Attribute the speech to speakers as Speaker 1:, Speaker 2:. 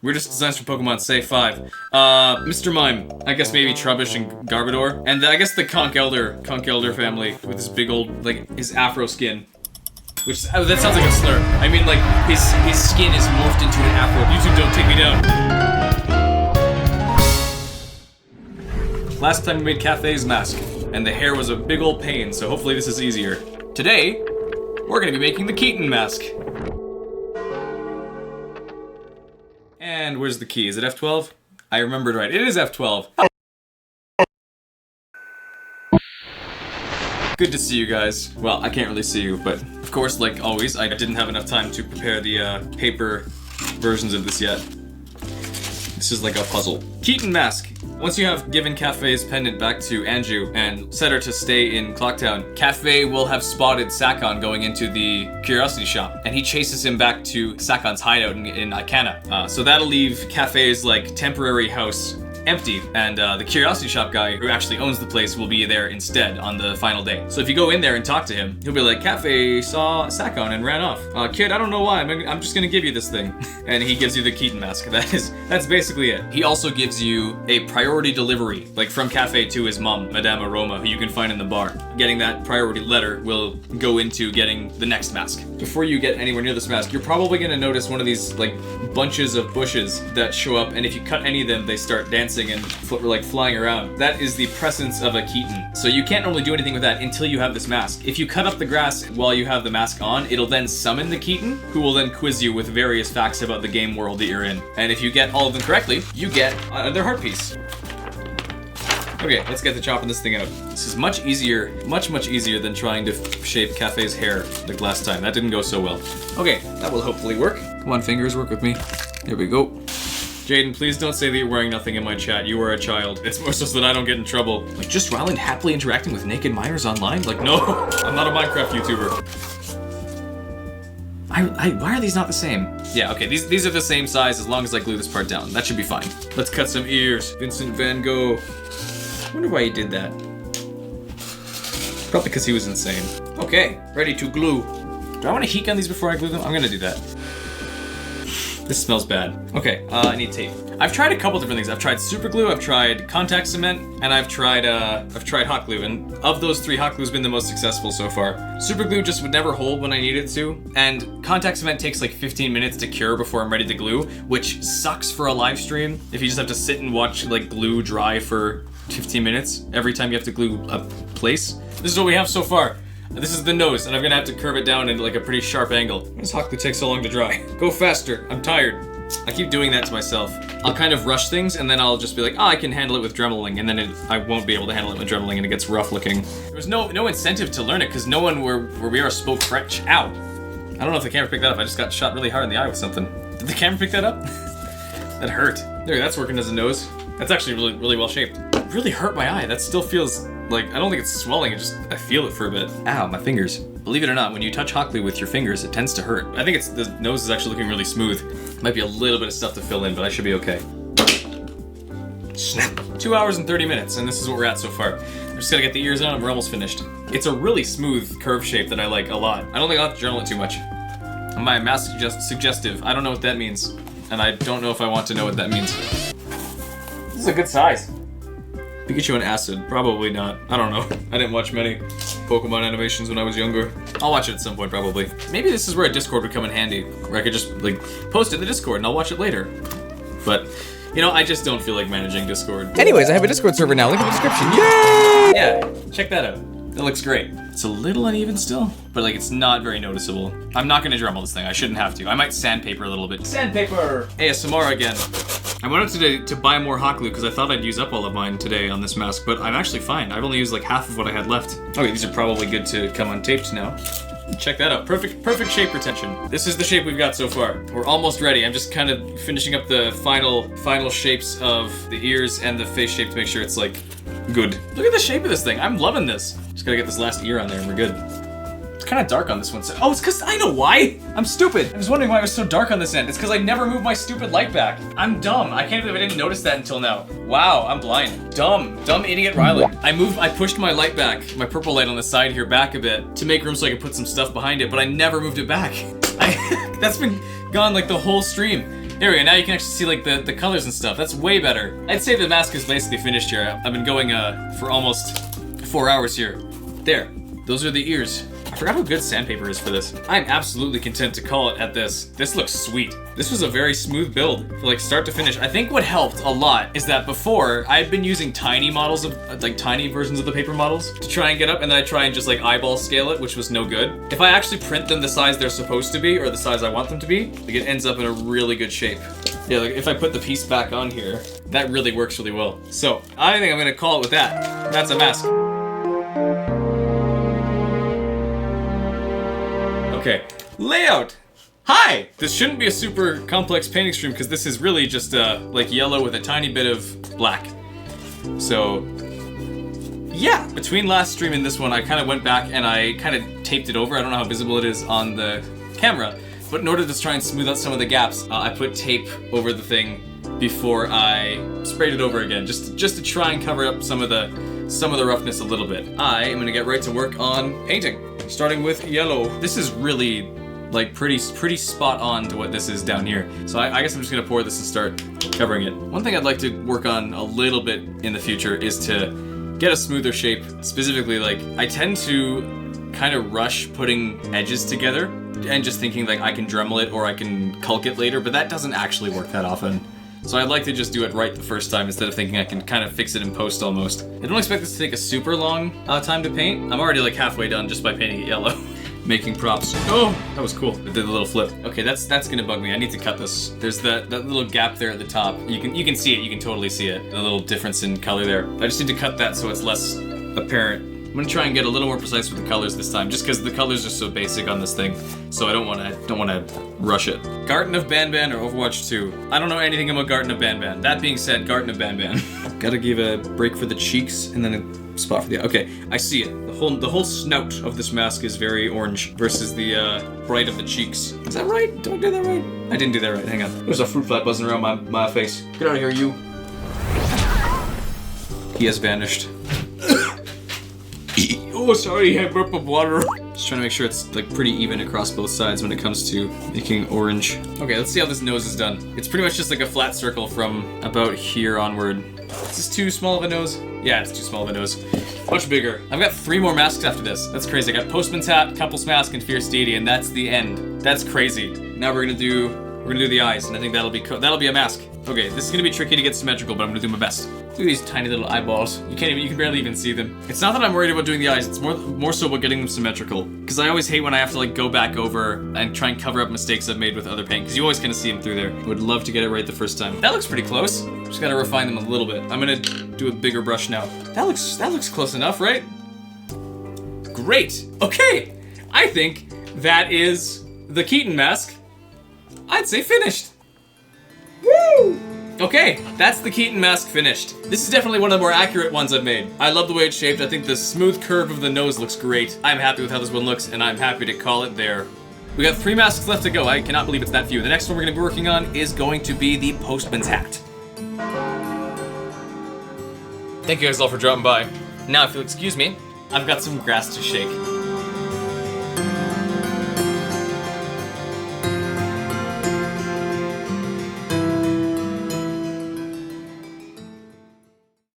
Speaker 1: Weirdest designs for Pokemon, say 5. Mr. Mime. I guess maybe Trubbish and Garbodor. And I guess the Conch Elder family with his big old, like, his afro skin. Which, that sounds like a slur. I mean, like, his skin is morphed into an afro. YouTube, don't take me down. Last time we made Cafe's mask, and the hair was a big old pain, so hopefully this is easier. Today, we're gonna be making the Keaton Mask. And where's the key? Is it F12? I remembered right. It is F12. Good to see you guys. Well, I can't really see you, but of course, like always, I didn't have enough time to prepare the paper versions of this yet. This is like a puzzle. Keaton Mask. Once you have given Cafe's pendant back to Anju and set her to stay in Clocktown, Cafe will have spotted Sakon going into the curiosity shop, and he chases him back to Sakon's hideout in Ikana. So that'll leave Cafe's like temporary house empty, and the curiosity shop guy who actually owns the place will be there instead on the final day. So if you go in there and talk to him, he'll be like, Cafe saw Sakon and ran off. Kid, I don't know why, I'm just gonna give you this thing. And he gives you the Keaton Mask. That's basically it. He also gives you a priority delivery, like from Cafe to his mom, Madame Aroma, who you can find in the bar. Getting that priority letter will go into getting the next mask. Before you get anywhere near this mask, you're probably gonna notice one of these like bunches of bushes that show up, and if you cut any of them, they start dancing and like flying around. That is the presence of a Keaton. So you can't normally do anything with that until you have this mask. If you cut up the grass while you have the mask on, it'll then summon the Keaton, who will then quiz you with various facts about the game world that you're in. And if you get all of them correctly, you get their heart piece. Okay, let's get to chopping this thing out. This is much easier, much easier than trying to shape Cafe's hair like last time. That didn't go so well. Okay, that will hopefully work. Come on, fingers, work with me. Here we go. Jaden, please don't say that you're wearing nothing in my chat. You are a child. It's more so that I don't get in trouble. Like, just Ryland happily interacting with naked minors online? Like, no, I'm not a Minecraft YouTuber. Why are these not the same? Yeah, okay, these are the same size as long as I glue this part down. That should be fine. Let's cut some ears. Vincent Van Gogh. I wonder why he did that. Probably because he was insane. Okay, ready to glue. Do I want to heat gun these before I glue them? I'm gonna do that. This smells bad. Okay, I need tape. I've tried a couple different things. I've tried super glue, I've tried contact cement, and I've tried hot glue. And of those three, hot glue's been the most successful so far. Super glue just would never hold when I need it to, and contact cement takes like 15 minutes to cure before I'm ready to glue, which sucks for a live stream if you just have to sit and watch like glue dry for 15 minutes every time you have to glue a place. This is what we have so far. This is the nose, and I'm gonna have to curve it down into like a pretty sharp angle. Why does hot glue take so long to dry? Go faster, I'm tired. I keep doing that to myself. I'll kind of rush things, and then I'll just be like, I can handle it with dremeling, and then I won't be able to handle it with dremeling, and it gets rough looking. There was no incentive to learn it, because no one where we are spoke French. Ow. I don't know if the camera picked that up, I just got shot really hard in the eye with something. Did the camera pick that up? That hurt. There, that's working as a nose. That's actually really well shaped. It really hurt my eye. That still feels like, I don't think it's swelling, I feel it for a bit. Ow, my fingers. Believe it or not, when you touch hot glue with your fingers, it tends to hurt. I think the nose is actually looking really smooth. Might be a little bit of stuff to fill in, but I should be okay. Snap. 2 hours and 30 minutes, and this is what we're at so far. I'm just gonna get the ears on and we're almost finished. It's a really smooth curve shape that I like a lot. I don't think I'll have to journal it too much. My mask suggestive. I don't know what that means, and I don't know if I want to know what that means. This is a good size. Pikachu and Acid? Probably not. I don't know. I didn't watch many Pokemon animations when I was younger. I'll watch it at some point, probably. Maybe this is where a Discord would come in handy, where I could just, like, post it in the Discord and I'll watch it later. But, you know, I just don't feel like managing Discord.
Speaker 2: Anyways, I have a Discord server now. Link in the description. Yay!
Speaker 1: Yeah, check that out. It looks great. It's a little uneven still, but like it's not very noticeable. I'm not gonna Dremel this thing. I shouldn't have to. I might sandpaper a little bit. Sandpaper! ASMR again. I wanted today to buy more hot glue because I thought I'd use up all of mine today on this mask, but I'm actually fine. I've only used like half of what I had left. Okay, these are probably good to come untaped now. Check that out. Perfect shape retention. This is the shape we've got so far. We're almost ready. I'm just kind of finishing up the final shapes of the ears and the face shape to make sure it's like good. Look at the shape of this thing. I'm loving this. Just gotta get this last ear on there and we're good. It's kind of dark on this one. Oh, it's because I know why. I'm stupid. I was wondering why it was so dark on this end. It's because I never moved my stupid light back. I'm dumb. I can't believe I didn't notice that until now. Wow, I'm blind. Dumb idiot Ryland. I pushed my light back, my purple light on the side here back a bit to make room so I could put some stuff behind it, but I never moved it back. That's been gone like the whole stream. There we go, now you can actually see like the colors and stuff. That's way better. I'd say the mask is basically finished here. I've been going for almost 4 hours here. There, those are the ears. I forgot how good sandpaper is for this. I'm absolutely content to call it at this. This looks sweet. This was a very smooth build, from like start to finish. I think what helped a lot is that before, I'd been using tiny models of, like tiny versions of the paper models to try and get up, and then I try and just like eyeball scale it, which was no good. If I actually print them the size they're supposed to be, or the size I want them to be, like it ends up in a really good shape. Yeah, like if I put the piece back on here, that really works really well. So, I think I'm gonna call it with that. That's a mask. Okay, layout. Hi! This shouldn't be a super complex painting stream because this is really just like yellow with a tiny bit of black. So, yeah. Between last stream and this one, I kind of went back and I kind of taped it over. I don't know how visible it is on the camera, but in order to try and smooth out some of the gaps, I put tape over the thing before I sprayed it over again, just to try and cover up some of the roughness a little bit. I am gonna get right to work on painting, starting with yellow. This is really like pretty spot on to what this is down here. So I guess I'm just gonna pour this and start covering it. One thing I'd like to work on a little bit in the future is to get a smoother shape. Specifically, like I tend to kind of rush putting edges together and just thinking like I can Dremel it or I can calc it later, but that doesn't actually work that often. So I'd like to just do it right the first time instead of thinking I can kind of fix it in post almost. I don't expect this to take a super long time to paint. I'm already like halfway done just by painting it yellow. Making props. Oh, that was cool. I did a little flip. Okay, that's gonna bug me. I need to cut this. There's that little gap there at the top. You can see it. You can totally see it. The little difference in color there. I just need to cut that so it's less apparent. I'm gonna try and get a little more precise with the colors this time, just because the colors are so basic on this thing. So I don't wanna rush it. Garden of Banban or Overwatch 2. I don't know anything about Garden of Banban. That being said, Garden of Banban. Gotta give a break for the cheeks and then a spot for the eye. Okay, I see it. The whole snout of this mask is very orange versus the bright of the cheeks. Is that right? Did I do that right? I didn't do that right. Hang on. There's a fruit fly buzzing around my face. Get out of here, you. He has vanished. Oh, sorry, I burped up water. Just trying to make sure it's like pretty even across both sides when it comes to making orange. Okay, let's see how this nose is done. It's pretty much just like a flat circle from about here onward. Is this too small of a nose? Yeah, it's too small of a nose. Much bigger. I've got 3 more masks after this. That's crazy. I got Postman's Hat, Couple's Mask, and Fierce Deity, and that's the end. That's crazy. Now we're gonna do the eyes, and I think that'll be a mask. Okay, this is gonna be tricky to get symmetrical, but I'm gonna do my best. Look at these tiny little eyeballs. You can barely even see them. It's not that I'm worried about doing the eyes, it's more so about getting them symmetrical. Because I always hate when I have to like go back over and try and cover up mistakes I've made with other paint, because you always kind of see them through there. I would love to get it right the first time. That looks pretty close. Just gotta refine them a little bit. I'm gonna do a bigger brush now. That looks close enough, right? Great. Okay. I think that is the Keaton Mask. I'd say finished. Woo! Okay, that's the Keaton Mask finished. This is definitely one of the more accurate ones I've made. I love the way it's shaped. I think the smooth curve of the nose looks great. I'm happy with how this one looks, and I'm happy to call it there. We got 3 masks left to go. I cannot believe it's that few. The next one we're gonna be working on is going to be the Postman's Hat. Thank you guys all for dropping by. Now, if you'll excuse me, I've got some grass to shake.